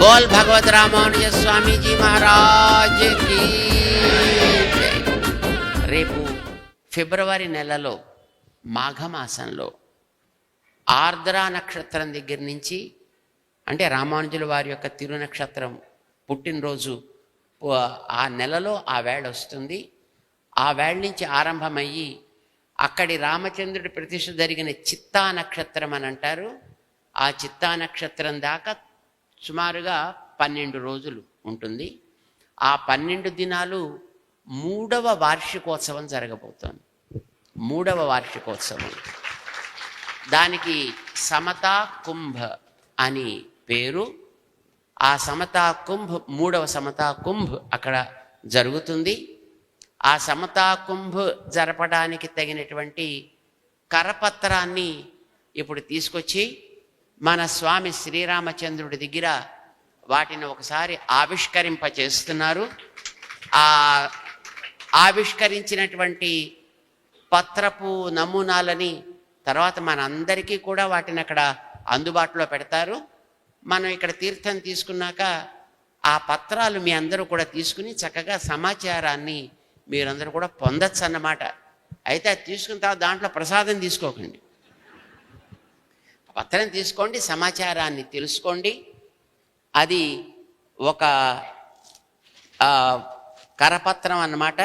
बोल भगवत रामानुज स्वामी जी महाराज की जय। రేపు ఫిబ్రవరి నెలలో మాఘమాసంలో ఆర్ద్ర నక్షత్రం దగ్గర నుంచి, అంటే రామానుజుల వారి యొక్క తిరునక్షత్రం పుట్టినరోజు ఆ నెలలో ఆ వేళ వస్తుంది. ఆ వేళ నుంచి ఆరంభమయ్యి అక్కడి రామచంద్రుడి ప్రతిష్ఠ జరిగిన చిత్తా నక్షత్రం అని అంటారు. ఆ చిత్తా నక్షత్రం దాకా సుమారుగా 12 రోజులు ఉంటుంది. ఆ 12 దినాలు 3వ వార్షికోత్సవం జరగబోతోంది. 3వ వార్షికోత్సవం, దానికి సమతా కుంభ అని పేరు. ఆ సమతా కుంభ్, 3వ సమతా కుంభ్ అక్కడ జరుగుతుంది. ఆ సమతా కుంభ్ జరపడానికి తగినటువంటి కరపత్రాన్ని ఇప్పుడు తీసుకొచ్చి మన స్వామి శ్రీరామచంద్రుడి దగ్గర వాటిని ఒకసారి ఆవిష్కరింపచేస్తున్నారు. ఆ ఆవిష్కరించినటువంటి పత్రపు నమూనాలని తర్వాత మనందరికీ కూడా వాటిని అక్కడ అందుబాటులో పెడతారు. మనం ఇక్కడ తీర్థం తీసుకున్నాక ఆ పత్రాలు మీ అందరూ కూడా తీసుకుని చక్కగా సమాచారాన్ని మీరందరూ కూడా పొందొచ్చు అన్నమాట. అయితే అది తీసుకున్న తర్వాత దాంట్లో ప్రసాదం తీసుకోకండి, పత్రం తీసుకోండి, సమాచారాన్ని తెలుసుకోండి. అది ఒక కరపత్రం అన్నమాట.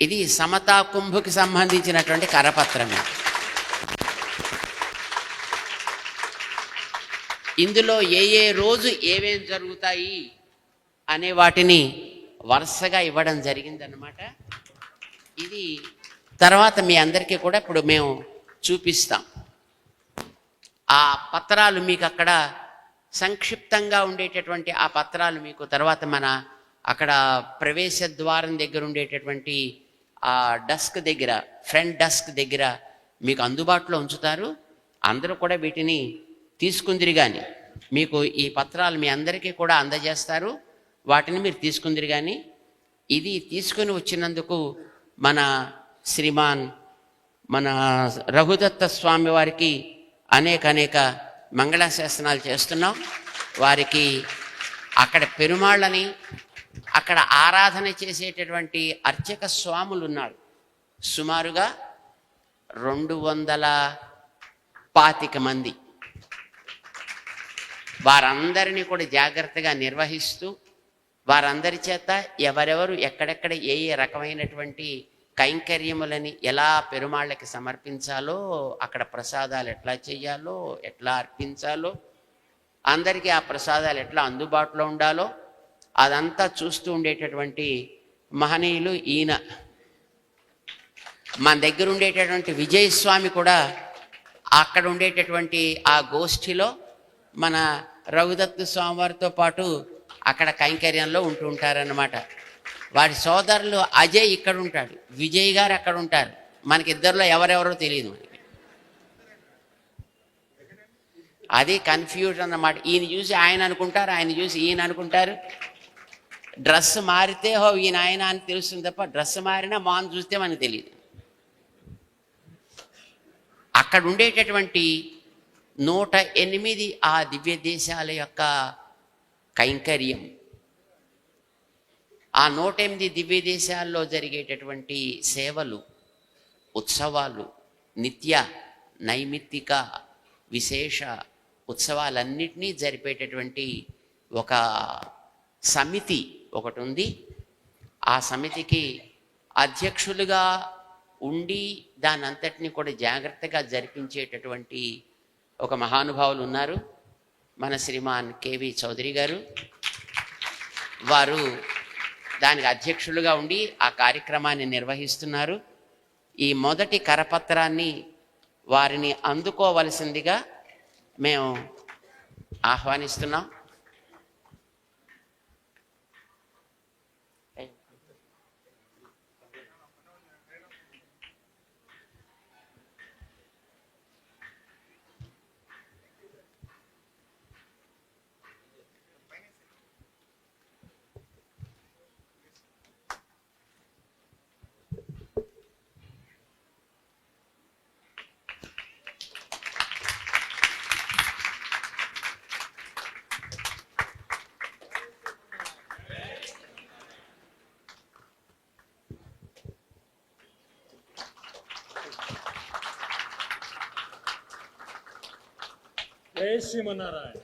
ఇది సమతా కుంభకి సంబంధించినటువంటి కరపత్రమే. ఇందులో ఏ రోజు ఏమేం జరుగుతాయి అనే వాటిని వరుసగా ఇవ్వడం జరిగిందన్నమాట. ఇది తర్వాత మీ అందరికీ కూడా ఇప్పుడు మేము చూపిస్తాం. ఆ పత్రాలు మీకు అక్కడ సంక్షిప్తంగా ఉండేటటువంటి ఆ పత్రాలు మీకు తర్వాత మన అక్కడ ప్రవేశ ద్వారం దగ్గర ఉండేటటువంటి ఆ డస్క్ దగ్గర, ఫ్రంట్ డస్క్ దగ్గర మీకు అందుబాటులో ఉంచుతారు. అందరూ కూడా వీటిని తీసుకుందిరి కానీ మీకు ఈ పత్రాలు మీ అందరికీ కూడా అందజేస్తారు. వాటిని మీరు తీసుకుందిరి కానీ ఇది తీసుకుని వచ్చినందుకు మన శ్రీమాన్ మన రఘుదత్త స్వామి వారికి అనేక మంగళాశాసనాలు చేస్తున్నాం. వారికి అక్కడ పెరుమాళ్ళని అక్కడ ఆరాధన చేసేటటువంటి అర్చక స్వాములు ఉన్నారు. సుమారుగా 225 మంది. వారందరినీ కూడా జాగ్రత్తగా నిర్వహిస్తూ వారందరి చేత ఎవరెవరు ఎక్కడెక్కడ ఏ రకమైనటువంటి కైంకర్యములని ఎలా పెరుమాళ్ళకి సమర్పించాలో, అక్కడ ప్రసాదాలు ఎట్లా చేయాలో, ఎట్లా అర్పించాలో, అందరికీ ఆ ప్రసాదాలు ఎట్లా అందుబాటులో ఉండాలో అదంతా చూస్తూ ఉండేటటువంటి మహనీయులు ఈయన. మన దగ్గర ఉండేటటువంటి విజయస్వామి కూడా అక్కడ ఉండేటటువంటి ఆ గోష్ఠిలో మన రఘుదత్త స్వామివారితో పాటు అక్కడ కైంకర్యంలో ఉంటూ ఉంటారన్నమాట. వారి సోదరులు అజయ్ ఇక్కడ ఉంటాడు, విజయ్ గారు అక్కడ ఉంటారు. మనకిద్దరిలో ఎవరెవరో తెలియదు మనకి. అది కన్ఫ్యూజన్ అన్నమాట. ఈయన చూసి ఆయన అనుకుంటారు, ఆయన చూసి ఈయన అనుకుంటారు. డ్రెస్ మారితే హో ఈయన ఆయన అని తెలుస్తుంది తప్ప డ్రెస్ మారినా మాన్ చూస్తే మనకు తెలియదు. అక్కడ ఉండేటటువంటి 108 ఆ దివ్య దేశాల యొక్క కైంకర్యం, ఆ 108 దివ్య దేశాల్లో జరిగేటటువంటి సేవలు, ఉత్సవాలు, నిత్య నైమిత్తిక విశేష ఉత్సవాలన్నిటినీ జరిపేటటువంటి ఒక సమితి ఒకటి ఉంది. ఆ సమితికి అధ్యక్షులుగా ఉండి దాని అంతటినీ కూడా జాగ్రత్తగా జరిపించేటటువంటి ఒక మహానుభావులు ఉన్నారు. మన శ్రీమాన్ కేవి చౌదరి గారు. వారు దానికి అధ్యక్షులుగా ఉండి ఆ కార్యక్రమాన్ని నిర్వహిస్తున్నారు. ఈ మొదటి కరపత్రాన్ని వారిని అందుకోవలసిందిగా మేము ఆహ్వానిస్తున్నాం. జై శ్రీమన్నారాయణ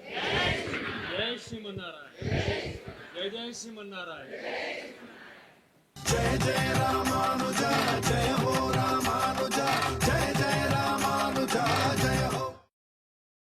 జై శ్రీమన్నారాయణ జై జై శ్రీమన్నారాయణ జయ జయ